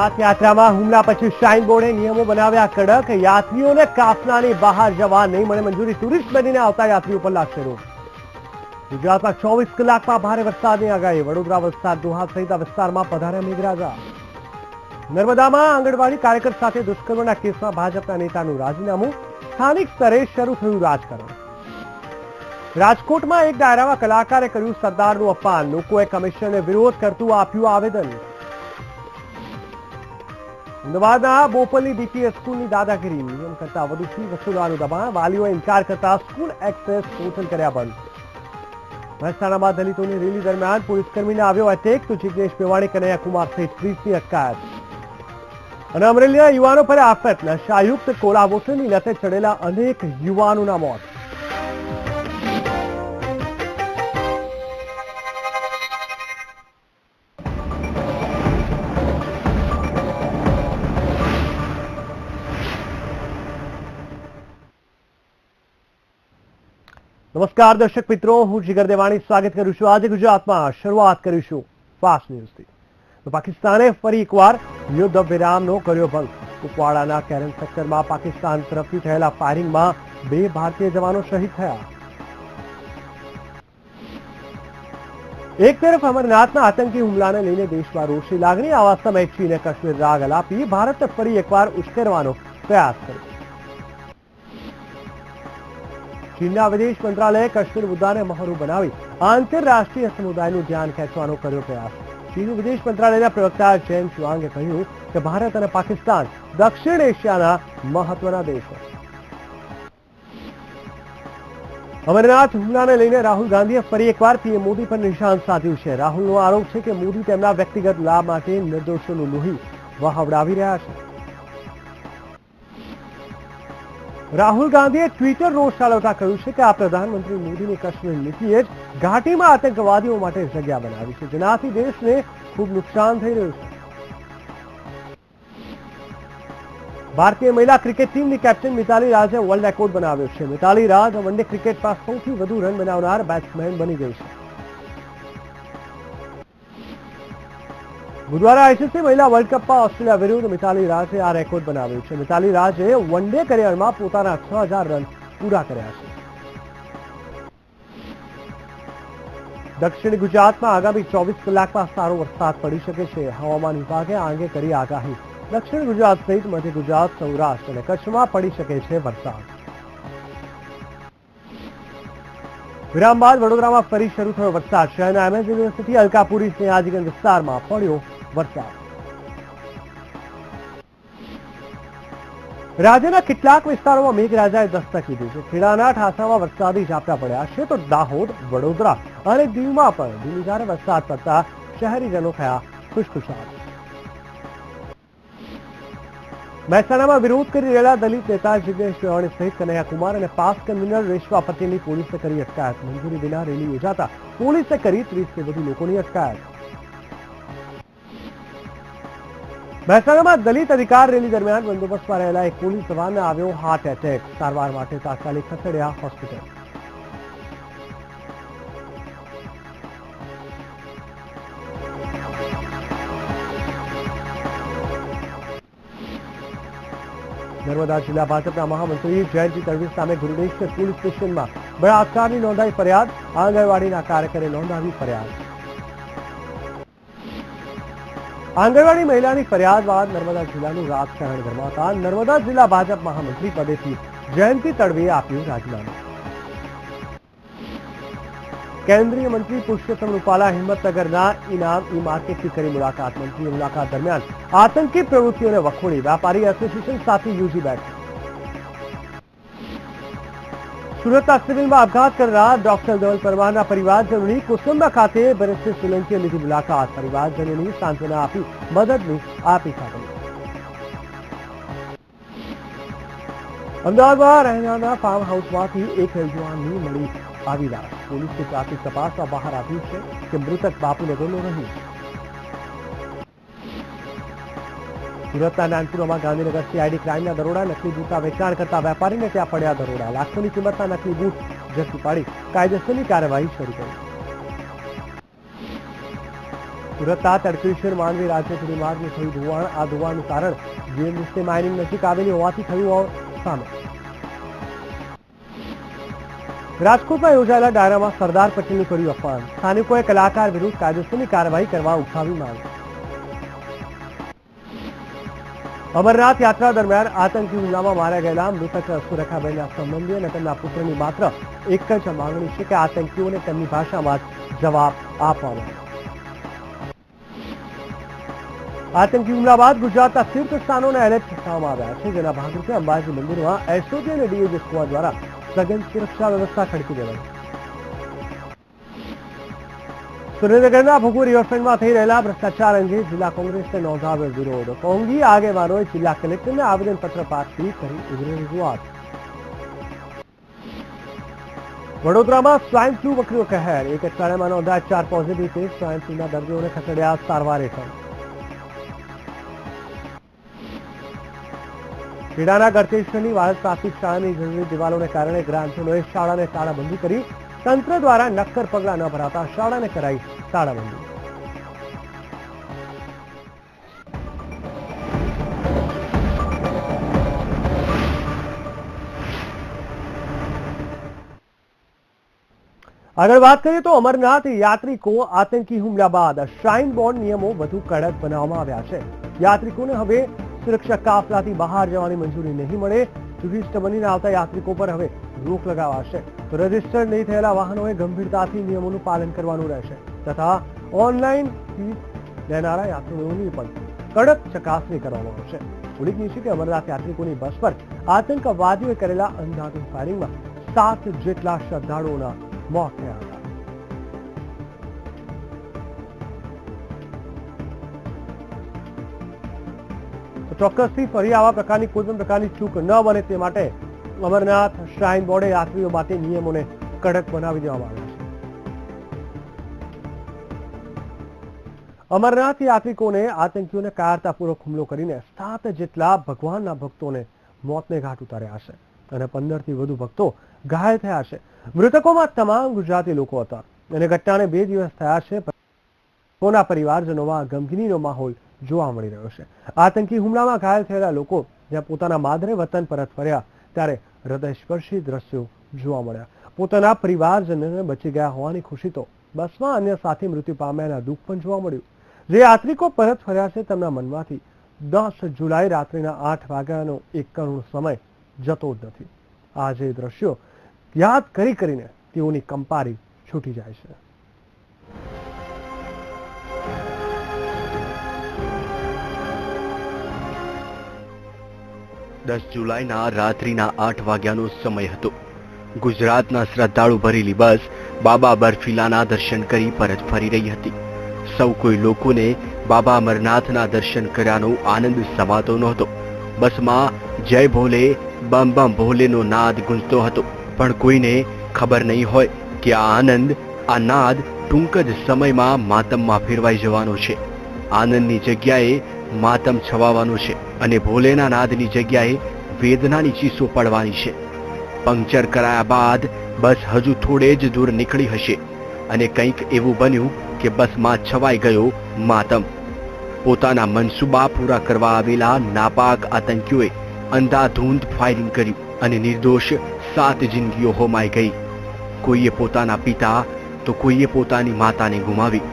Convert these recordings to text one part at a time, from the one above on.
અમરનાથ યાત્રામાં હુમલા પછી શ્રાઇન બોર્ડે નિયમો બનાવ્યા કડક. યાત્રીઓને કાફલાની બહાર જવા નહીં મળે મંજૂરી. ટુરિસ્ટ બનીને આવતા યાત્રીઓ પર લાગશે રોક. ગુજરાતમાં 24 કલાકમાં ભારે વરસાદની આગાહી. વડોદરા, વલસાડ, દોહા સહિતના વિસ્તારમાં પધાર્યા મેઘરાજા. નર્મદામાં આંગણવાડી કાર્યકર સાથે દુષ્કર્મના કેસમાં ભાજપના નેતાનું રાજીનામું. સ્થાનિક સ્તરે શરૂ થયું રાજકારણ. રાજકોટમાં એક ડાયરામાં કલાકારે કર્યું સરદારનું અપમાન. લોકોએ કમિશનરને વિરોધ કરતું આપ્યું આવેદન. અમદાવાદના બોપલની ડીપીએસ સ્કૂલની દાદાગીરી. નિયમ કરતા વધુ ફી વસૂલવાનું દબાણ. વાલીઓએ ઇનકાર કરતા સ્કૂલ એક્સેસ પોર્ટલ કર્યા બંધ. મહેસાણામાં દલિતોની રેલી દરમિયાન પોલીસકર્મીને આવ્યો એટેક. તો જિગ્નેશ મેવાણી, કનૈયા કુમાર સહિત 30ની અટકાયત. અને અમરેલીના યુવાનો પર આફત. નશાયુક્ત કોલાબોસની લતે ચડેલા અનેક યુવાનોના મોત. નમસ્કાર દર્શક મિત્રો, હું જીગર દેવાણી સ્વાગત કરું છું. આજે ગુજરાતમાં શરૂઆત કરીશું ફાસ્ટ ન્યૂઝથી. તો પાકિસ્તાને ફરી એકવાર યુદ્ધ વિરામનો કર્યો ભંગ. કુપવાડાના કેરન સેક્ટરમાં પાકિસ્તાન તરફથી થયેલા ફાયરિંગમાં 2 ભારતીય જવાનો શહીદ થયા. એક તરફ અમરનાથના આતંકી હુમલાને લઈને દેશમાં રોષની લાગણી. આવા સમયે ચીને કાશ્મીર રાગ અલાપી ભારતને ફરી એકવાર ઉશ્કેરવાનો પ્રયાસ કર્યો. ચીનના વિદેશ મંત્રાલયે કાશ્મીર મુદ્દાને મહોરું બનાવી આંતરરાષ્ટ્રીય સમુદાયનું ધ્યાન ખેંચવાનો કર્યો પ્રયાસ. ચીની વિદેશ મંત્રાલયના પ્રવક્તા ચેન શુઆંગે કહ્યું કે ભારત અને પાકિસ્તાન દક્ષિણ એશિયાના મહત્વના દેશો. અમરનાથ હુમલાને લઈને રાહુલ ગાંધીએ ફરી એકવાર પીએમ મોદી પર નિશાન સાધ્યું છે. રાહુલનો આરોપ છે કે મોદી તેમના વ્યક્તિગત લાભ માટે નિર્દોષોનું લોહી વહાવડાવી રહ્યા છે. રાહુલ ગાંધીએ ટ્વિટર રોષ ઠાલવતા કહ્યું છે કે આ પ્રધાનમંત્રી મોદીની કાશ્મીર નીતિએ જ ઘાટીમાં આતંકવાદીઓ માટે જગ્યા બનાવી છે, જેનાથી દેશને ખૂબ નુકસાન થઈ રહ્યું છે. ભારતીય મહિલા ક્રિકેટ ટીમની કેપ્ટન મિતાલી રાજે વર્લ્ડ રેકોર્ડ બનાવ્યો છે. મિતાલી રાજ વન ડે ક્રિકેટમાં સૌથી વધુ રન બનાવનાર બેટ્સમેન બની ગઈ છે. બુધવારે આઈસીસી મહિલા વર્લ્ડ કપમાં ઓસ્ટ્રેલિયા વિરુદ્ધ મિતાલી રાજે આ રેકોર્ડ બનાવ્યો છે. મિતાલી રાજે વન ડે કરિયરમાં પોતાના 6000 રન પૂરા કર્યા છે. દક્ષિણ ગુજરાતમાં આગામી 24 કલાકમાં સારો વરસાદ પડી શકે છે. હવામાન વિભાગે આ અંગે કરી આગાહી. દક્ષિણ ગુજરાત સહિત મધ્ય ગુજરાત, સૌરાષ્ટ્ર અને કચ્છમાં પડી શકે છે વરસાદ. વિરામ બાદ વડોદરામાં ફરી શરૂ થયો વરસાદ. શહેરના એમએસ યુનિવર્સિટી અલકાપુરી સ્નેહાજીગંજ વિસ્તારમાં પડ્યો વરસાદ. રાજ્યના કેટલાક વિસ્તારોમાં મેઘરાજાએ દસ્તક લીધી છે. ખેડાના ઠાસામાં વરસાદી ઝાપટા પડ્યા છે, તો દાહોદ, વડોદરા અને દીવમાં પણ ધીમીધારે વરસાદ પડતા શહેરીજનો થયા ખુશખુશાલ. મહેસાણામાં વિરોધ કરી રહેલા દલિત નેતા જિગ્નેશ મેવાણી સહિત કનૈયા કુમાર અને પાસ કન્વીનર રેશવા પટેલની પોલીસે કરી અટકાયત. મંજૂરી વિના રેલી યોજાતા પોલીસે કરી 30થી વધુ લોકોની અટકાયત. મહેસાણામાં દલિત અધિકાર રેલી દરમિયાન બંદોબસ્તમાં રહેલા એક પોલીસ જવાનને આવ્યો હાર્ટ એટેક. સારવાર માટે તાત્કાલિક ખસેડ્યા હોસ્પિટલ. નર્મદા જિલ્લા ભાજપના મહામંત્રી જયંતિ તડવી સામે ગુરુડેશ્વર પોલીસ સ્ટેશનમાં બળાત્કારની નોંધાઈ ફરિયાદ. આંગણવાડીના કાર્યકરે નોંધાવી ફરિયાદ. આંગણવાડી મહિલાની ફરિયાદ બાદ નર્મદા જિલ્લાનું રાજકારણ ગરમાતા નર્મદા જિલ્લા ભાજપ મહામંત્રી પદેથી જયંતિ તડવીએ આપ્યું રાજીનામું. કેન્દ્રીય મંત્રી પુરુષોત્તમ રૂપાલા હિંમતનગરના ઇનામ ઈ માર્કેટની કરી મુલાકાત. મંત્રીએ મુલાકાત દરમિયાન આતંકી પ્રવૃત્તિઓને વખોડી. વેપારી એસોસિએશન સાથે યોજી બેઠક. સુરતના સિવિલમાં આપઘાત કરનાર ડોક્ટર ધવલ પરમારના પરિવારજનોની કુસુંબા ખાતે બેરિસ્ટર સોલંકીએ લીધી મુલાકાત. પરિવારજનોની સાંત્વના આપી મદદની આપી ખાતરી. અમદાવાદમાં રહેનારના ફાર્મ હાઉસમાંથી એક યુવાનની મળી આવી લાશ. પોલીસની પ્રાથમિક તપાસમાં બહાર આવ્યું છે કે મૃતક બાપુનો ગોલો નહીં. સુરતના નાનપુરામાં ગાંધીનગર સીઆઈડી ક્રાઇમના દરોડા. નકલી બૂટના વેચાણ કરતા વેપારીને ત્યાં પડ્યા દરોડા. લાખોની કિંમતના નકલી બૂટ ઝડપી પાડી કાયદેસરની કાર્યવાહી શરૂ કરી. સુરતના તડકેશ્વર માંડવી રાજ્ય ધોરીમાર્ગનું થયું ધોવાણ. આ ધોવાણનું કારણ જીએમડીસી માઇનિંગ નજીક આવેલી હોવાથી થયું સામે. રાજકોટમાં યોજાયેલા ડાયરામાં સરદાર પટેલનું કર્યું અપમાન. સ્થાનિકોએ કલાકાર વિરુદ્ધ કાયદેસરની કાર્યવાહી કરવા ઉઠાવી માંગ. અમરનાથ યાત્રા દરમિયાન આતંકી હુમલામાં માર્યા ગયેલા મૃતક સુરેખાબેનના સંબંધી અને તેમના પુત્રની માત્ર એક જ માંગણી છે કે આતંકીઓને તેમની ભાષામાં જ જવાબ આપવામાં આવે. આતંકી હુમલા બાદ ગુજરાતના તીર્થ સ્થાનોને એલર્ટ કરવામાં આવ્યા છે, જેના ભાગરૂપે અંબાજી મંદિરમાં એસઓજી અને ડીઓજી સ્ક્વોડ દ્વારા સઘન સુરક્ષા વ્યવસ્થા ખડકી દેવાઈ. સુરેન્દ્રનગરના ભૂગુ રિવરફ્રન્ટમાં થઈ રહેલા ભ્રષ્ટાચાર અંગે જિલ્લા કોંગ્રેસને નોંધાવ્યો વિરોધ. કોંગી આગેવાનોએ જિલ્લા કલેક્ટરને આવેદનપત્ર પાઠવી કરી ઉગ્ર રજૂઆત. વડોદરામાં સ્વાઇન ફ્લૂ વકર્યો કહેર. એક અઠવાડિયામાં નોંધાયા 4 પોઝિટિવ કેસ. સ્વાઇન ફ્લૂના દર્દીઓને ખસેડ્યા સારવાર હેઠળ. ખેડાના ગળતેશ્વરની વાળદ પ્રાથમિક શાળાની જર્જરિત દિવાલોને કારણે ગ્રામજનોએ શાળાને તાળાબંધી કરી. તંત્ર દ્વારા નક્કર પગલાં ન ભરાતા શાળાને કરાઈ તાળાબંધી. આગળ વાત કરીએ તો અમરનાથ યાત્રિકો આતંકી હુમલા બાદ શ્રાઇન બોર્ડ નિયમો વધુ કડક બનાવવામાં આવ્યા છે. યાત્રિકોને હવે સુરક્ષા કાફલાથી બહાર જવાની મંજૂરી નહીં મળે. ટુરિસ્ટ બનીને આવતા યાત્રિકો પર હવે રોક લગાવાશે. તો રજીસ્ટર્ડ નહીં થયેલા વાહનોએ ગંભીરતાથી નિયમોનું પાલન કરવાનું રહેશે તથા ઓનલાઈન ફી લેનારા યાત્રીઓની પણ કડક ચકાસણી કરવામાં આવશે. ઉલ્લેખનીય છે કે અમરનાથ યાત્રિકોની બસ પર આતંકવાદીઓએ કરેલા અંધાધૂંધ ફાયરિંગમાં 7 જેટલા શ્રદ્ધાળુઓના મોત થયા હતા. ચોક્કસથી ફરી આવા પ્રકારની કોઈ પણ પ્રકારની ચૂક ન બને તે માટે અમરનાથ શ્રાઇન બોર્ડે યાત્રીઓ માટે નિયમોને કડક બનાવી દેવામાં આવ્યા છે. અમરનાથ યાત્રિકોને આતંકીઓને કાયરતાપૂર્વક હુમલો કરીને 7 જેટલા ભગવાનના ભક્તોને મોતને ઘાટ ઉતાર્યા છે અને 15 થી વધુ ભક્તો ઘાયલ થયા છે. મૃતકોમાં તમામ ગુજરાતી લોકો હતા અને ઘટનાને 2 દિવસ થયા છે. કોના પરિવારજનોમાં ગમગીનીનો માહોલ જોવા મળી રહ્યો છે. આતંકી હુમલામાં ઘાયલ થયેલા લોકો જ્યાં પોતાના માદરે વતન પરત ફર્યા ત્યારે હૃદયસ્પર્શી દ્રશ્યો જોવા મળ્યા. પોતાના પરિવારજનોને બચી ગયા હોવાની ખુશી તો બસમાં અન્ય સાથી મૃત્યુ પામ્યાના દુઃખ પણ જોવા મળ્યું. જે યાત્રિકો પરત ફર્યા છે તેમના મનમાંથી 10 જુલાઈ રાત્રિના 8 વાગ્યાનો એક કરુણ સમય જતો જ નથી. આ જે દ્રશ્યો યાદ કરીને તેઓની કંપારી છૂટી જાય છે. 10 જુલાઈના રાત્રિના 8 વાગ્યાનો સમય હતો. ગુજરાતના શ્રદ્ધાળુ ભરેલી બસ બાબા બર્ફીલાના દર્શન કરી પરત ફરી રહી હતી. સૌ કોઈ લોકોને બાબા અમરનાથના દર્શન કર્યાનો આનંદ સમાતો નહોતો. બસમાં જય ભોલે બમ બમ ભોલેનો નાદ ગુંજતો હતો, પણ કોઈને ખબર નહીં હોય કે આ આનંદ, આ નાદ ટૂંક જ સમયમાં માતમમાં ફેરવાઈ જવાનો છે. આનંદની જગ્યાએ માતમ છવાવાનો છે અને ભોલેના નાદની જગ્યાએ વેદનાની ચીસો પડવાની છે. પંક્ચર કરાયા બાદ બસ હજુ થોડે જ દૂર નીકળી હશે અને કંઈક એવું બન્યું કે બસમાં છવાઈ ગયો માતમ. પોતાના મનસૂબા પૂરા કરવા આવેલા નાપાક આતંકીઓએ અંધાધૂંધ ફાયરિંગ કર્યું અને નિર્દોષ 7 જિંદગીઓ હોમાઈ ગઈ. કોઈએ પોતાના પિતા તો કોઈએ પોતાની માતાને ગુમાવી.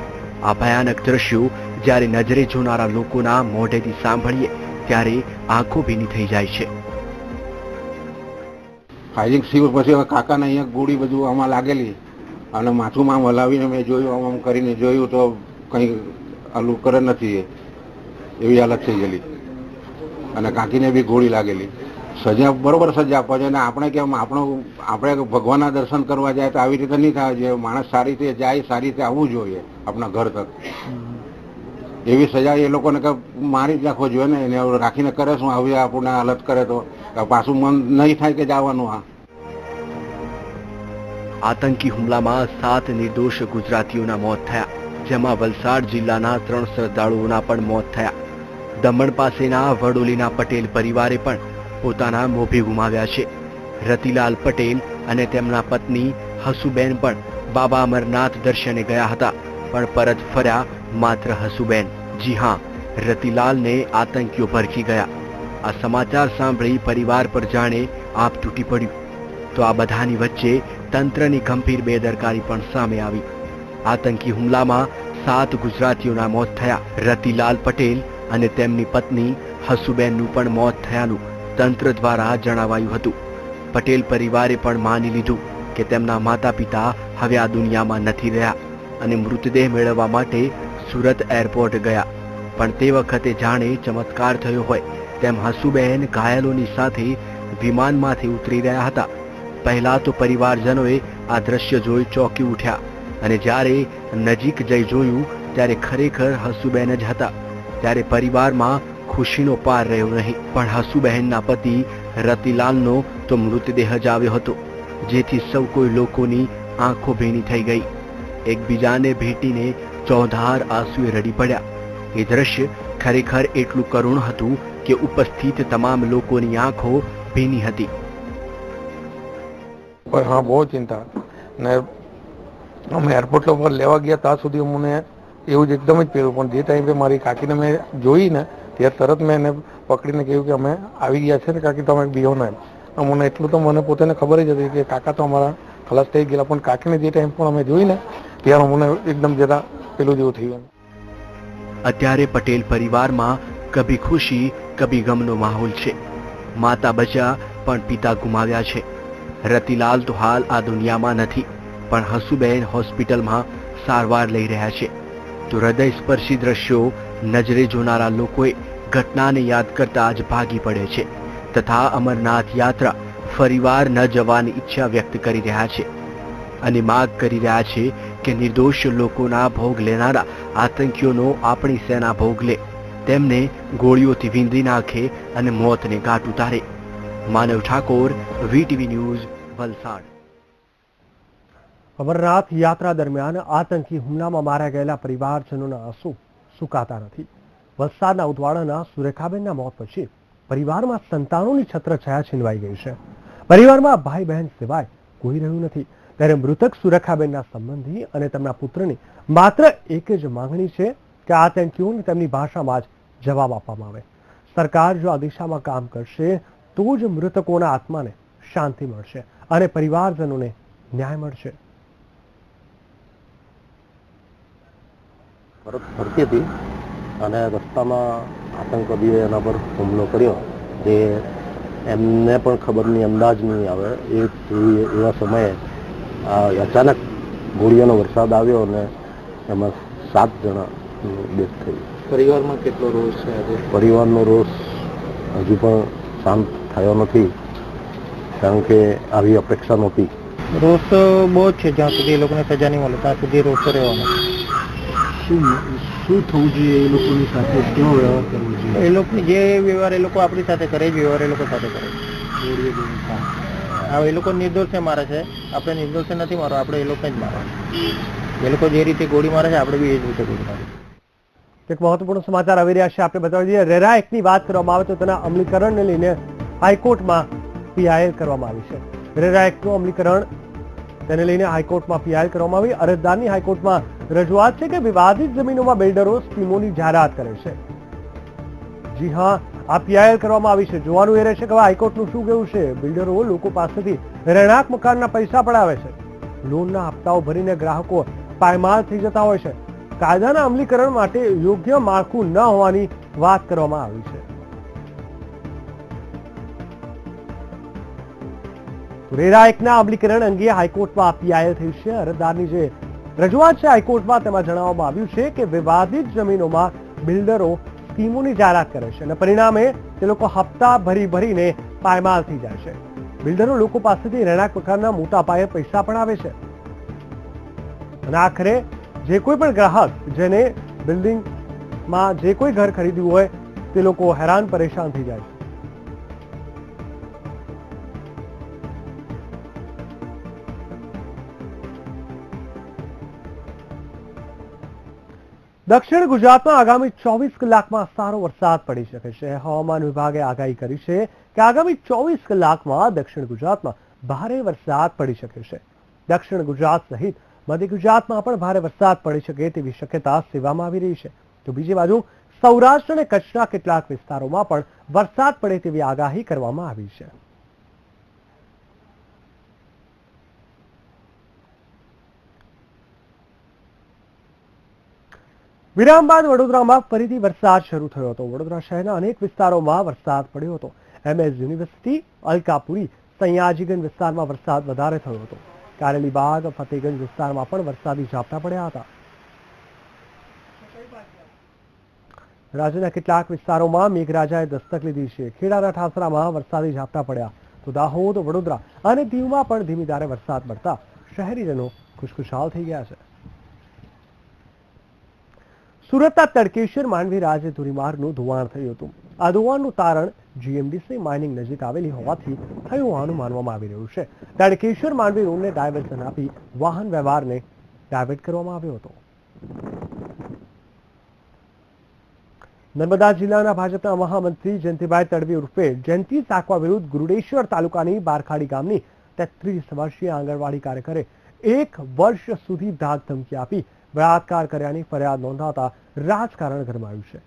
આ ભયાનક દ્રશ્યો જ્યારે નજરે જોનારા લોકોના મોઢેથી સાંભળીએ ત્યારે આંખો ભીની થઈ જાય છે. ફાયરિંગ થયું પછી હવે કાકાને અહીંયા ગોળી બધું આમાં લાગેલી અને માથું આમ હલાવીને મેં જોયું, આમ કરીને જોયું તો કંઈ આલું કરે નથી એવી હાલત થઈ ગયેલી અને કાકીને બી ગોળી લાગેલી. સજા બરોબર સજા આપવા જોઈએ ને આપણે કેમ આપણે ભગવાનના દર્શન કરવા જાય તો આવી રીતે નહીં થવા જોઈએ. માણસ સારી રીતે જાય, સારી રીતે આવવું જોઈએ આપણા ઘર તક. એવી સજા એ લોકોને મારી જ નાખવો જોઈએ ને. એને રાખીને કરે શું, આવી આપણને હાલત કરે તો પાછું મન નહીં થાય કે જવાનું. આતંકી હુમલામાં 7 નિર્દોષ ગુજરાતીઓના મોત થયા, જેમાં વલસાડ જિલ્લાના 3 શ્રદ્ધાળુઓના પણ મોત થયા. દમણ પાસેના વડોલીના પટેલ પરિવારે પણ પોતાના મોભી ગુમાવ્યા છે. રતિલાલ પટેલ અને તેમના પત્ની હસુબેન પણ બાબા અમરનાથ દર્શને ગયા હતા, પણ પરત ફર્યા માત્ર હસુબેન. જી હા, રતિલાલને આતંકીઓ ભરખી ગયા. આ સમાચાર સાંભળી પરિવાર પર જાણે આપ તૂટી પડ્યું. તો આ બધાની વચ્ચે તંત્રની ગંભીર બેદરકારી પણ સામે આવી. આતંકી હુમલામાં 7 ગુજરાતીઓના મોત થયા. રતિલાલ પટેલ અને તેમની પત્ની હસુબેનનું પણ મોત થયાનું તંત્ર દ્વારા જણાવાયું હતું. પટેલ પરિવારે પણ માની લીધું કે તેમના માતા પિતા હવે આ દુનિયામાં નથી રહ્યા અને મૃતદેહ મેળવવા માટે સુરત એરપોર્ટ ગયા. પણ તે વખતે જાણે ચમત્કાર થયો હોય તેમ હસુબેન ઘાયલોની સાથે વિમાનમાંથી ઉતરી રહ્યા હતા. પહેલા તો પરિવારજનોએ આ દ્રશ્ય જોઈ ચોંકી ઉઠ્યા અને જ્યારે નજીક જઈ જોયું ત્યારે ખરેખર હસુબેન જ હતા. ત્યારે પરિવારમાં ખુશીનો પાર રહ્યો નહીં. પણ હસુબહેનના પતિ રતિલાલનો તો મૃતદેહ જ આવ્યો હતો, જેથી સૌ કોઈ લોકોની આંખો ભીની થઈ ગઈ. એકબીજાને ભેટીને ચોધાર આંસુએ રડી પડ્યા. એ દ્રશ્ય ખરેખર એટલું કરુણ હતું કે ઉપસ્થિત તમામ લોકોની આંખો ભીની હતી. હા, બહુ ચિંતા. ને અમે એરપોર્ટ પર લેવા ગયા ત્યાં સુધી અમને એવું જ એકદમ જ પહેર્યું, પણ જે ટાઈમે મારી કાકીને મેં જોઈ ને ત્યારે તરત મેં એને પકડીને કહ્યું કે અમે આવી ગયા છે ને કાકી, તમે બીઓ ને. મને એટલું તો મને પોતાને ખબર જ હતી કે કાકા તો અમારા ખલાસ થઈ ગયેલા, પણ કાકીને જે ટાઈમ પણ અમે જોઈ ને ત્યારે મને એકદમ જરા પેલું જેવું થયું. અત્યારે પટેલ પરિવારમાં કભી ખુશી કભી ગમનો માહોલ છે. માતા બચ્યા પણ પિતા ગુમાવ્યા છે. રતિલાલ તો હાલ આ દુનિયામાં નથી, પણ હસુબેન હોસ્પિટલમાં સારવાર લઈ રહ્યા છે. તો હૃદયસ્પર્શી દ્રશ્યો નજરે જોનારા લોકોએ ઘટનાને યાદ કરતા જ ભાગી પડે છે તથા અમરનાથ યાત્રા ફરીવાર ન જવાની ઈચ્છા વ્યક્ત કરી રહ્યા છે અને માગ કરી રહ્યા છે કે નિર્દોષ લોકોના ભોગ લેનારા આતંકીઓનો આપણી સેના ભોગ લે, તેમને ગોળીઓથી વીંધી નાખે અને મોતને ઘાટ ઉતારે. માનવ ઠાકોર, VTV ન્યૂઝ, વલસાડ. અમરનાથ યાત્રા દરમિયાન આતંકી હુમલામાં માર્યા ગયેલા પરિવારજનોના આંસુ સુકાતા નથી. વલસાડના ઉદવાડાના સુરેખાબેનના મોત પછી પરિવારમાં સંતાનોની છત્રછાયા છીનવાઈ ગઈ છે. પરિવારમાં ભાઈ બહેન સિવાય કોઈ રહ્યું નથી. ત્યારે મૃતક સુરેખાબેનના સંબંધી અને તેમના પુત્રની માત્ર એક જ માંગણી છે કે આતંકીઓને તેમની ભાષામાં જ જવાબ આપવામાં આવે. સરકાર જો આ દિશામાં કામ કરશે તો જ મૃતકોના આત્માને શાંતિ મળશે અને પરિવારજનોને ન્યાય મળશે. પરત ફરતી હતી અને રસ્તામાં આતંકવાદીઓએ એના પર હુમલો કર્યો. જે એમને પણ ખબર નહીં, અંદાજ નહીં આવે એવા સમયે અચાનક ગોળીઓનો વરસાદ આવ્યો અને એમાં 7 જણાનું ડેથ થયું. પરિવારમાં કેટલો રોષ છે આજે? પરિવારનો રોષ હજુ પણ શાંત થયો નથી, કારણ કે આવી અપેક્ષા નહોતી. રોષ બહુ જ છે. જ્યાં સુધી એ લોકોને સજા નહીં મળે ત્યાં સુધી રોષ રહેવાનો. શું થવું જોઈએ એ લોકોની સાથે? કેવો વ્યવહાર કરવો જોઈએ? એ લોકોની જે વ્યવહાર એ લોકો આપણી સાથે કરે જ વ્યવહાર એ લોકો સાથે કરે. હવે એ લોકો નિર્દોષને મારે છે, આપણે નિર્દોષને નથી મારો, આપણે એ લોકોને જ મારવા. એ લોકો જે રીતે ગોળી મારે છે આપણે બી એ જ રીતે ગોળી મારે. એક મહત્વપૂર્ણ સમાચાર આવી રહ્યા છે, આપણે બતાવી દઈએ. રેરા એક્ટની વાત કરવામાં આવે તો તેના અમલીકરણને લઈને હાઈકોર્ટમાં PIL કરવામાં આવી છે. રેરા એક્ટનું અમલીકરણ તેને લઈને હાઈકોર્ટમાં PIL કરવામાં આવી. અરજદારની હાઈકોર્ટમાં રજૂઆત છે કે વિવાદિત જમીનોમાં બિલ્ડરો સ્કીમોની જાહેરાત કરે છે. જી હા, આ PIL કરવામાં આવી છે. જોવાનું એ રહેશે કે હવે હાઈકોર્ટનું શું કહેવું છે. બિલ્ડરો લોકો પાસેથી રહેણાંક મકાનના પૈસા પડાવે છે. લોનના હપ્તાઓ ભરીને ગ્રાહકો પાયમાલ થઈ જતા હોય છે. કાયદાના અમલીકરણ માટે યોગ્ય માળખું ન હોવાની વાત કરવામાં આવી છે. રેરા એક્ટના અમલીકરણ અંગે હાઈકોર્ટમાં PIL થઈ છે. અરજદારની જે રજૂઆત છે હાઈકોર્ટમાં તેમાં જણાવવામાં આવ્યું છે કે વિવાદિત જમીનોમાં બિલ્ડરો સ્કીમોની જાહેરાત કરે છે અને પરિણામે તે લોકો હપ્તા ભરીને પાયમાલ થઈ જાય છે. બિલ્ડરો લોકો પાસેથી રહેણાંક મકાનના મોટા પાયે પૈસા પણ આવે છે અને આખરે જે કોઈ પણ ગ્રાહક જેને બિલ્ડિંગમાં જે કોઈ ઘર ખરીદ્યું હોય તે લોકો હેરાન પરેશાન થઈ જાય છે. દક્ષિણ ગુજરાતમાં આગામી 24 કલાકમાં સારો વરસાદ પડી શકે છે. હવામાન વિભાગે આગાહી કરી છે કે આગામી 24 કલાકમાં દક્ષિણ ગુજરાતમાં ભારે વરસાદ પડી શકે છે. દક્ષિણ ગુજરાત સહિત મધ્ય ગુજરાતમાં પણ ભારે વરસાદ પડી શકે તેવી શક્યતા સેવામાં આવી રહી છે. તો બીજી બાજુ સૌરાષ્ટ્ર અને કચ્છના કેટલાક વિસ્તારોમાં પણ વરસાદ પડે તેવી આગાહી કરવામાં આવી છે. વિરામ બાદ વડોદરામાં ફરીથી વરસાદ શરૂ થયો હતો. વડોદરા શહેરના અનેક વિસ્તારોમાં વરસાદ પડ્યો હતો. MS યુનિવર્સિટી, અલકાપુરી, સયાજીગંજ વિસ્તારમાં વરસાદ વધારે થયો હતો. કારેલીબાગ, ફતેગંજ વિસ્તારમાં પણ વરસાદી ઝાપટા પડ્યા હતા. રાજ્યના કેટલાક વિસ્તારોમાં મેઘરાજાએ દસ્તક લીધી છે. ખેડાના ઠાસરામાં વરસાદી ઝાપટા પડ્યા તો દાહોદ, વડોદરા અને દીવમાં પણ ધીમી ધારે વરસાદ પડતા શહેરીજનો ખુશખુશાલ થઈ ગયા છે. સુરતના તડકેશ્વર માંડવી રાજ્ય ધોરીમાર્ગનું ધોવાણ થયું હતું. આ ધોવાણનું તારણ GMDC માઇનિંગ નજીક આવેલી હોવાથી થયું હોવાનું માનવામાં આવી રહ્યું છે. તડકેશ્વર માંડવી રોડને ડાયવર્ઝન આપી વાહન વ્યવહારને ડાયવર્ટ કરવામાં આવ્યો હતો. નર્મદા જિલ્લાના ભાજપના મહામંત્રી જયંતિભાઈ તડવી ઉર્ફે જયંતિ સાકવા વિરુદ્ધ ગુરુડેશ્વર તાલુકાની બારખાડી ગામની 33 વર્ષીય આંગણવાડી કાર્યકરે 1 વર્ષ સુધી ધાક ધમકી આપી બળાત્કાર કર્યાની ફરિયાદ નોંધાતા રાજકારણ ગરમાયું છે.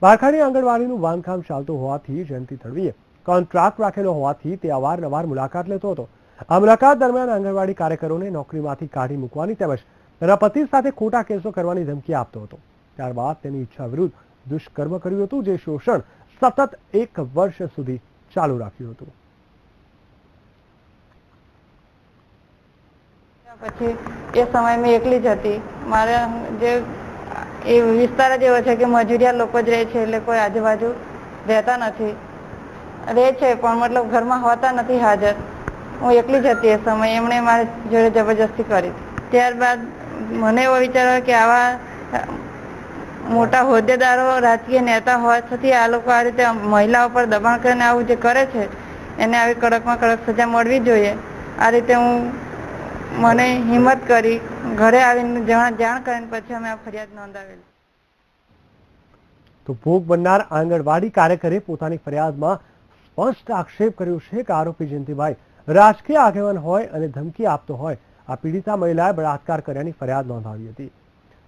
બારખાડી આંગણવાડીનું બાંધકામ ચાલતું હોવાથી જયંતિ તડવીએ કોન્ટ્રાક્ટ રાખેલો હોવાથી તે અવારનવાર મુલાકાત લેતો હતો. આ મુલાકાત દરમિયાન આંગણવાડી કાર્યકરોને નોકરીમાંથી કાઢી મૂકવાની તેમજ તેના પતિ સાથે ખોટા કેસો કરવાની ધમકી આપતો હતો. ત્યારબાદ તેની ઈચ્છા વિરુદ્ધ દુષ્કર્મ કર્યું હતું, જે શોષણ સતત 1 વર્ષ સુધી ચાલુ રાખ્યું હતું. પછી એ સમય મેં એકલી જ હતી. મારે જે એ વિસ્તાર જ એવો છે કે મજૂરિયા લોકો જ રહે છે, એટલે કોઈ આજુબાજુ રહેતા નથી. રહે છે પણ મતલબ ઘરમાં હોતા નથી હાજર. હું એકલી જ હતી એ સમયે. એમણે મારી જોડે જબરજસ્તી કરી. ત્યારબાદ મને એવો વિચાર આવ્યો કે આવા મોટા હોદ્દેદારો, રાજકીય નેતા હોય છતાં આ લોકો આ રીતે મહિલાઓ પર દબાણ કરીને આવું જે કરે છે એને આવી કડકમાં કડક સજા મળવી જોઈએ. આ રીતે મને હિંમત કરી ઘરે આવીને જાણ કરીને પછી અમે આ ફરિયાદ નોંધાવેલી. તો ભોગ બનનાર આંગણવાડી કાર્યકરે પોતાની ફરિયાદમાં સ્પષ્ટ આક્ષેપ કર્યો છે કે આરોપી જયંતિભાઈ રાજકીય આગેવાન હોય અને ધમકી આપતો હોય. આ પીડિતા મહિલાએ બળાત્કાર કર્યાની ફરિયાદ નોંધાવી હતી.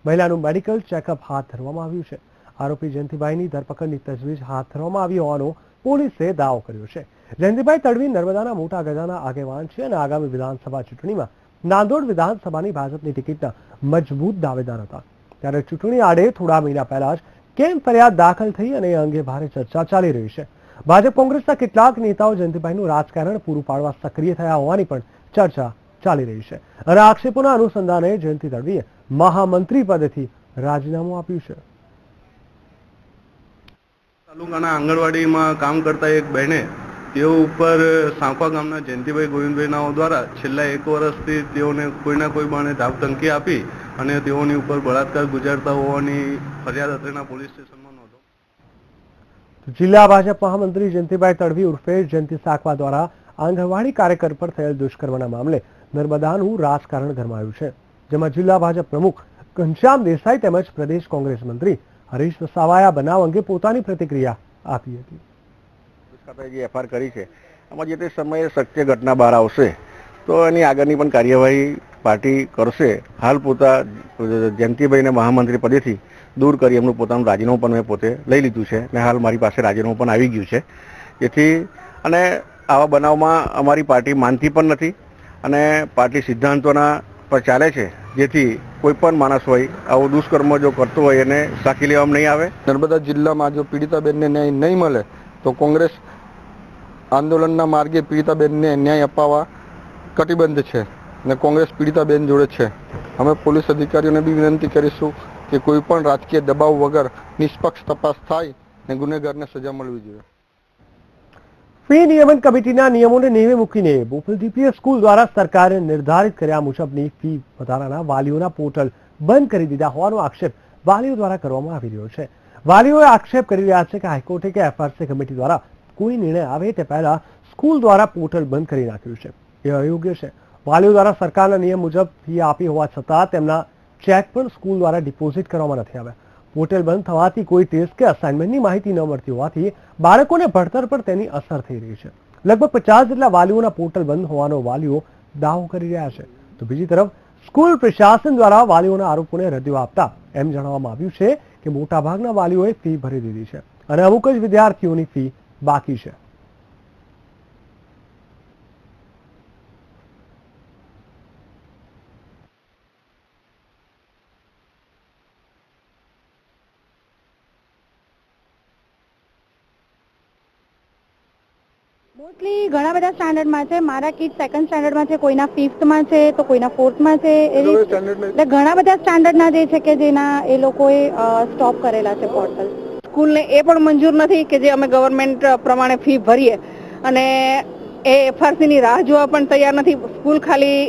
મહિલાનું મેડિકલ ચેકઅપ હાથ ધરવામાં આવ્યું છે. આરોપી જયંતિભાઈની ધરપકડની તજવીજ હાથ ધરવામાં આવી હોવાનો પોલીસે દાવો કર્યો છે. જયંતિભાઈ તડવી નર્મદાના મોટા ગજાના આગેવાન છે અને આગામી વિધાનસભા ચૂંટણીમાં નાંદોડ વિધાનસભાની ભાજપની ટિકિટના મજબૂત દાવેદાર હતા. ત્યારે ચૂંટણી આડે થોડા મહિના પહેલા જ કેમ ફરિયાદ દાખલ થઈ અને એ અંગે ભારે ચર્ચા ચાલી રહી છે. ભાજપ કોંગ્રેસના કેટલાક નેતાઓ જયંતિભાઈનું રાજકારણ પૂરું પાડવા સક્રિય થયા હોવાની પણ ચર્ચા ચાલી રહી છે. અને આક્ષેપોના અનુસંધાને જયંતિ તડવીએ મહામંત્રી પદેથી રાજીનામું આપ્યું છે. તાલુકાના આંગણવાડીમાં કામ કરતા એક બહેને તેઓ ઉપર સાંખવા ગામના જયંતિભાઈ ગોવિંદભાઈનાઓ દ્વારા છેલ્લા 1 વર્ષથી તેઓને કોઈના કોઈ બાણે ધાકધમકી આપી અને તેઓની ઉપર બળાત્કાર ગુજારતા હોવાની ફરિયાદ અત્રેના પોલીસ સ્ટેશનમાં નોંધો. જિલ્લા ભાજપ મહામંત્રી જયંતિભાઈ તડવી ઉર્ફે જયંતિ સાકવા દ્વારા આંગણવાડી કાર્યકર પર થયેલ દુષ્કર્મના મામલે નર્મદાનું રાજકારણ ગરમાયું છે, જેમાં જિલ્લા ભાજપ પ્રમુખ ઘનશ્યામ દેસાઈ તેમજ પ્રદેશ કોંગ્રેસ મંત્રી હરીશ વસાવાએ આ બનાવ અંગે પોતાની પ્રતિક્રિયા આપી હતી. જે FR કરી છે એમાં જે તે સમયે સત્ય ઘટના બહાર આવશે તો એની આગળની પણ કાર્યવાહી પાર્ટી કરશે. હાલ પોતા જયંતિભાઈને મહામંત્રી પદેથી દૂર કરી એમનું પોતાનું રાજીનામું પણ મેં પોતે લઈ લીધું છે અને હાલ મારી પાસે રાજીનામું પણ આવી ગયું છે. જેથી અને આવા બનાવમાં અમારી પાર્ટી માનતી પણ નથી અને પાર્ટી સિદ્ધાંતોના પર ચાલે છે. જેથી કોઈ પણ માણસ હોય આવો દુષ્કર્મ જો કરતો હોય એને સાખી લેવામાં નહીં આવે. નર્મદા જિલ્લામાં જો પીડિતાબેનને ન્યાય નહીં મળે તો કોંગ્રેસ આંદોલનના માર્ગે પીડિતાબેનને ન્યાય અપાવવા કટિબદ્ધ છે અને કોંગ્રેસ પીડિતાબેન જોડે છે. અમે પોલીસ અધિકારીઓને બી વિનંતી કરીશું કે કોઈ પણ રાજકીય દબાવ વગર નિષ્પક્ષ તપાસ થાય અને ગુનેગારને સજા મળવી જોઈએ. ફી નિયમન કમિટીના નિયમોને નેવે મૂકીને બોપલ DPS સ્કૂલ દ્વારા સરકારે નિર્ધારિત કર્યા મુજબની ફી વધારાના વાલીઓના પોર્ટલ બંધ કરી દીધા હોવાનો આક્ષેપ વાલીઓ દ્વારા કરવામાં આવી રહ્યો છે. વાલીઓએ આક્ષેપ કરી રહ્યા છે કે હાઈકોર્ટે કે FRC કમિટી દ્વારા કોઈ નિર્ણય આવે તે પહેલા સ્કૂલ દ્વારા પોર્ટલ બંધ કરી નાખ્યું છે. એ અયોગ્ય છે. વાલીઓ દ્વારા સરકારના નિયમ મુજબ ફી આપી હોવા છતાં તેમના ચેક પણ સ્કૂલ દ્વારા ડિપોઝિટ કરવામાં નથી આવ્યા. પોર્ટલ બંધ થવાથી કોઈ ટેસ્ટ કે અસાઇનમેન્ટની માહિતી ન મળતી હોવાથી બાળકોને ભણતર પર તેની અસર થઈ રહી છે. લગભગ 50 જેટલા વાલીઓના પોર્ટલ બંધ હોવાનો વાલીઓ દાવો કરી રહ્યા છે. તો બીજી તરફ સ્કૂલ પ્રશાસન દ્વારા વાલીઓના આરોપોને રદ્યો આપતા એમ જણાવવામાં આવ્યું છે કે મોટાભાગના વાલીઓએ ફી ભરી દીધી છે અને અમુક જ વિદ્યાર્થીઓની ફી બાકી છે. મોસ્ટલી ઘણા બધા સ્ટાન્ડર્ડમાં છે. મારા કિડ સેકન્ડ સ્ટાન્ડર્ડમાં છે, કોઈના ફિફ્થમાં છે તો કોઈના ફોર્થમાં છે. એટલે ઘણા બધા સ્ટાન્ડર્ડના જે છે કે જેના એ લોકોએ સ્ટોપ કરેલા છે પોર્ટલ. સ્કૂલને એ પણ મંજૂર નથી કે જે અમે ગવર્મેન્ટ પ્રમાણે ફી ભરીએ અને એ એફઆરસીની રાહ જોવા પણ તૈયાર નથી. સ્કૂલ ખાલી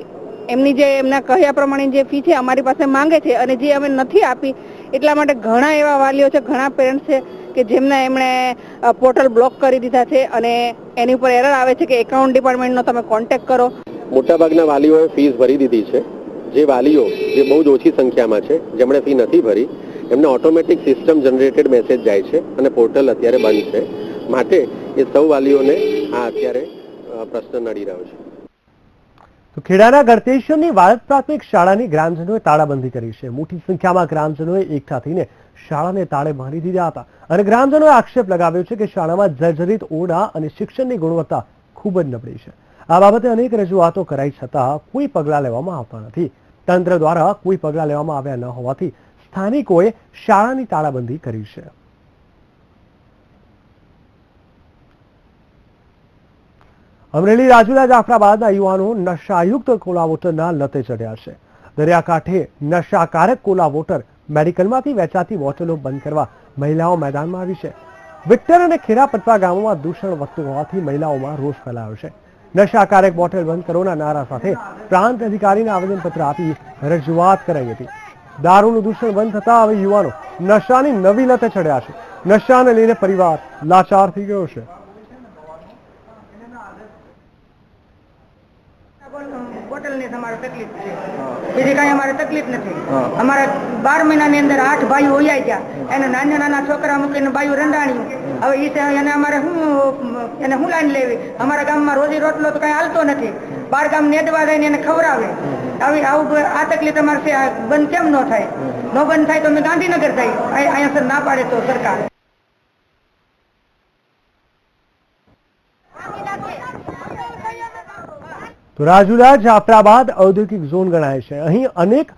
એમની જે એમના કહ્યા પ્રમાણે જે ફી છે અમારી પાસે માંગે છે અને જે અમે નથી આપી એટલા માટે ઘણા એવા વાલીઓ છે, ઘણા પેરેન્ટ્સ છે કે જેમને એમણે પોર્ટલ બ્લોક કરી દીધા છે અને એની ઉપર એરર આવે છે કે એકાઉન્ટ ડિપાર્ટમેન્ટનો તમે કોન્ટેક્ટ કરો. મોટાભાગના વાલીઓએ ફીસ ભરી દીધી છે. જે વાલીઓ જે બહુ જ ઓછી સંખ્યામાં છે જેમણે ફી નથી ભરી એમને ઓટોમેટિક સિસ્ટમ જનરેટેડ મેસેજ જાય છે અને પોર્ટલ અત્યારે બંધ છે. માટે એ સૌ વાલીઓને આ અત્યારે પ્રશ્ન નડી રહ્યો છે. તો ખેડાના ગળતેશ્વરની વાળદ પ્રાથમિક શાળાની ગ્રામજનોએ તાળાબંધી કરી છે. મોટી સંખ્યામાં ગ્રામજનોએ એકઠા થઈને શાળાને તાળે મારી દીધા હતા અને ગ્રામજનોએ આક્ષેપ લગાવ્યો છે કે શાળામાં જર્જરિત ઓરડા અને શિક્ષણની ગુણવત્તા ખૂબ જ નબળી છે. આ બાબતે અનેક રજૂઆતો કરાઈ છતાં કોઈ પગલાં લેવામાં આવતા નથી. તંત્ર દ્વારા કોઈ પગલાં લેવામાં આવ્યા ન હોવાથી સ્થાનિકોએ શાળાની તાળાબંધી કરી છે. અમરેલી રાજુલા જાફરાબાદના યુવાનો નશાયુક્ત કોલા વોટરના લતે ચડ્યા છે. દરિયાકાંઠે નશાકારક કોલા વોટર મેડિકલમાંથી વેચાતી બોટલો બંધ કરવા મહિલાઓ મેદાનમાં આવી છે. વિક્ટર અને ખેરાપટવા ગામોમાં દૂષણ વધતું હોવાથી મહિલાઓમાં રોષ ફેલાયો છે. નશાકારક બોટલ બંધ કરોના નારા સાથે પ્રાંત અધિકારીને આવેદનપત્ર આપી રજૂઆત કરાઈ હતી. દારૂનું દૂષણ બંધ થતા હવે યુવાનો નશાની નવી લતે ચડ્યા છે. નશાને લઈને પરિવાર લાચાર થઈ ગયો છે. બોટલની અમારે તકલીફ છે, બીજી કઈ અમારે તકલીફ નથી. અમારે 12 મહિનાની અંદર 8 ભાઈઓ હોઈ ગયા. એને નાના નાના છોકરા મૂકીને ભાઈઓ રંડાણ્યું. હવે એને અમારે એને શું લાઈન લેવી? અમારા ગામમાં રોજી રોટલો તો કઈ હાલતો નથી. 12 ગામ નેદવા દઈને એને ખવડાવે. આવું આ તકલીફ અમારે છે. બંધ કેમ ન થાય? ન બંધ થાય તો અમે ગાંધીનગર જઈએ. અહીંયા સર ના પાડે તો સરકાર. તો રાજુલા જાફરાબાદ ઔદ્યોગિક ઝોન ગણાય છે. અહીં અનેક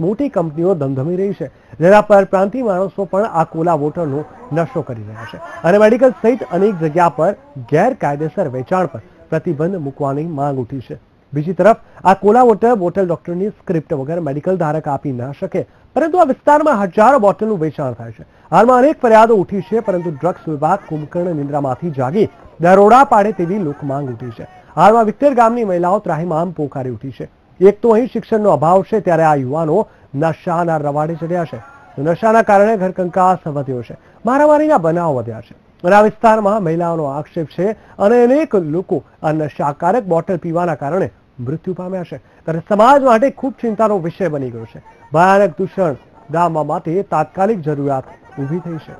મોટી કંપનીઓ ધમધમી રહી છે, જેના પર પ્રાંતીય માણસો પણ આ કોલા વોટરનો નશો કરી રહ્યા છે અને મેડિકલ સહિત અનેક જગ્યા પર ગેરકાયદેસર વેચાણ પર પ્રતિબંધ મૂકવાની માંગ ઉઠી છે. બીજી તરફ આ કોલા વોટર બોટલ ડોક્ટરની સ્ક્રિપ્ટ વગર મેડિકલ ધારક આપી ન શકે, પરંતુ આ વિસ્તારમાં હજારો બોટલનું વેચાણ થાય છે. હાલમાં અનેક ફરિયાદો ઉઠી છે, પરંતુ ડ્રગ્સ વિભાગ કુંભકર્ણ નિંદ્રામાંથી જાગી દરોડા પાડે તેવી લોકમાંગ ઉઠી છે. હાલમાં વિક્ટર ગામની મહિલાઓ ત્રાહિમામ પોકારી ઉઠી છે. એક તો અહીં શિક્ષણનો અભાવ છે, ત્યારે આ યુવાનો નશાના રવાડે ચડ્યા છે. નશાના કારણે ઘરકંકાસ વધ્યો છે, મારામારીના બનાવ વધ્યા છે અને આ વિસ્તારમાં મહિલાઓનો આક્ષેપ છે અને અનેક લોકો આ નશાકારક બોટલ પીવાના કારણે મૃત્યુ પામ્યા છે. ત્યારે સમાજ માટે ખૂબ ચિંતાનો વિષય બની ગયો છે. ભયાનક દૂષણ ડામવા માટે તાત્કાલિક જરૂરિયાત ઊભી થઈ છે.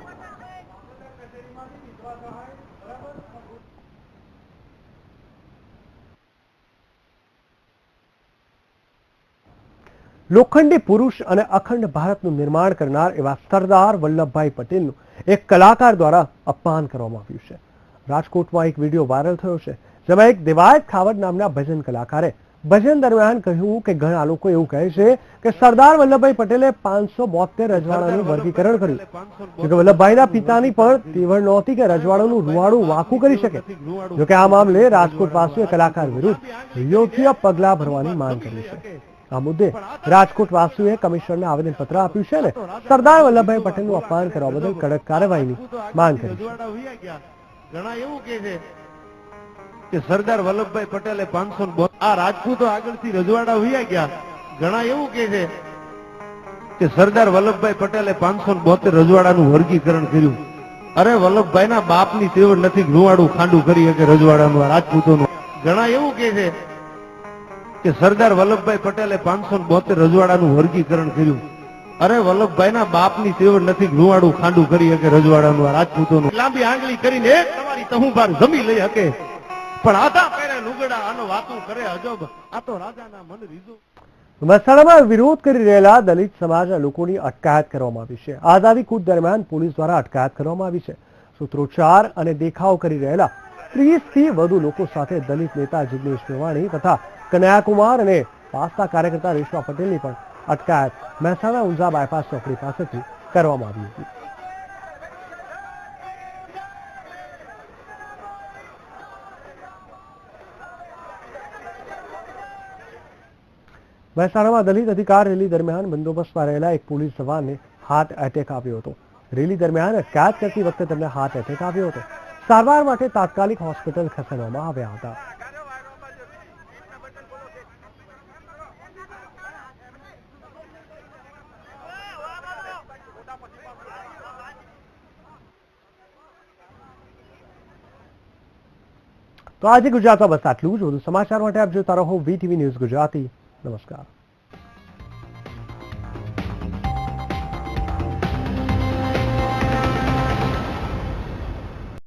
લોખંડી પુરુષ અને અખંડ ભારતનું નિર્માણ કરનાર એવા સરદાર વલ્લભભાઈ પટેલનું એક કલાકાર દ્વારા અપમાન કરવામાં આવ્યું છે. રાજકોટમાં એક વિડીયો વાયરલ થયો છે, જેમાં એક દેવાયત ખાવડ નામના ભજન કલાકારે ભજન દરમિયાન કહ્યું કે ઘણા લોકો એવું કહે છે કે સરદાર વલ્લભભાઈ પટેલે 572 રજવાડાનું વર્ગીકરણ કર્યું, જોકે વલ્લભભાઈના પિતાની પણ તેવડ નહોતી કે રજવાડાનું રૂવાડું વાંકું કરી શકે. જોકે આ મામલે રાજકોટવાસીઓએ કલાકાર વિરુદ્ધ યોગ્ય પગલાં ભરવાની માંગ કરી છે. આ મુદ્દે રાજકોટવાસીઓએ કમિશનરને આવેદનપત્ર આપ્યું છે અને સરદાર વલ્લભભાઈ પટેલનું અપમાન કરવા બદલ કડક કાર્યવાહીની માંગ કરી છે. ઘણા એવું કહે છે કે સરદાર વલ્લભભાઈ પટેલે 572 આ રાજપૂતો આગળથી રજવાડા વયા ગયા. ઘણા એવું કહે છે કે સરદાર વલ્લભભાઈ પટેલે 572 રજવાડાનું વર્ગીકરણ કર્યું. અરે વલ્લભભાઈના બાપની તેવડ નથી રૂવાડું ખાંડું કરી શકે રજવાડાનું આ રાજપૂતોનું. ઘણા એવું કહે છે કે સરદાર વલ્લભભાઈ પટેલે 572 રજવાડાનું વર્ગીકરણ કર્યું. અરે વલ્લભભાઈના બાપની તેવડ નથી રૂવાડું ખાંડું કરી શકે રજવાડાનું આ રાજપૂતોનું. લાંબી આંગળી કરીને તમારી તહુબાર જમી લઈ શકે, પણ આધા પહેરે લુગડા આનો વાતું કરે અજબ. આ તો રાજાના મન રીઝો. મહેસાણામાં વિરોધ કરી રહેલા દલિત સમાજના લોકોની અટકાયત કરવામાં આવી છે. આઝાદી કૂચ દરમિયાન પોલીસ દ્વારા અટકાયત કરવામાં આવી છે. સૂત્રોચ્ચાર અને દેખાવ કરી રહેલા 30થી વધુ લોકો સાથે દલિત નેતા જિગ્નેશ મેવાણી તથા કન્યાકુમાર અને પાસના કાર્યકર્તા રેશમા પટેલની પણ અટકાયત મહેસાણા ઊંઝા બાયપાસ ચોકડી પાસેથી કરવામાં આવી હતી. મહેસાણામાં દલિત અધિકાર રેલી દરમિયાન બંદોબસ્તમાં રહેલા એક પોલીસ જવાનને હાર્ટ એટેક આવ્યો હતો. રેલી દરમિયાન અટકાયત કરતી વખતે તેમને હાર્ટ એટેક આવ્યો હતો. સારવાર માટે તાત્કાલિક હોસ્પિટલ ખસેડવામાં આવ્યા હતા. તો આજે ગુજરાતમાં બસ આટલું જ. વધુ સમાચાર માટે આપ જોતા રહો VTV ન્યૂઝ ગુજરાતી. નમસ્કાર.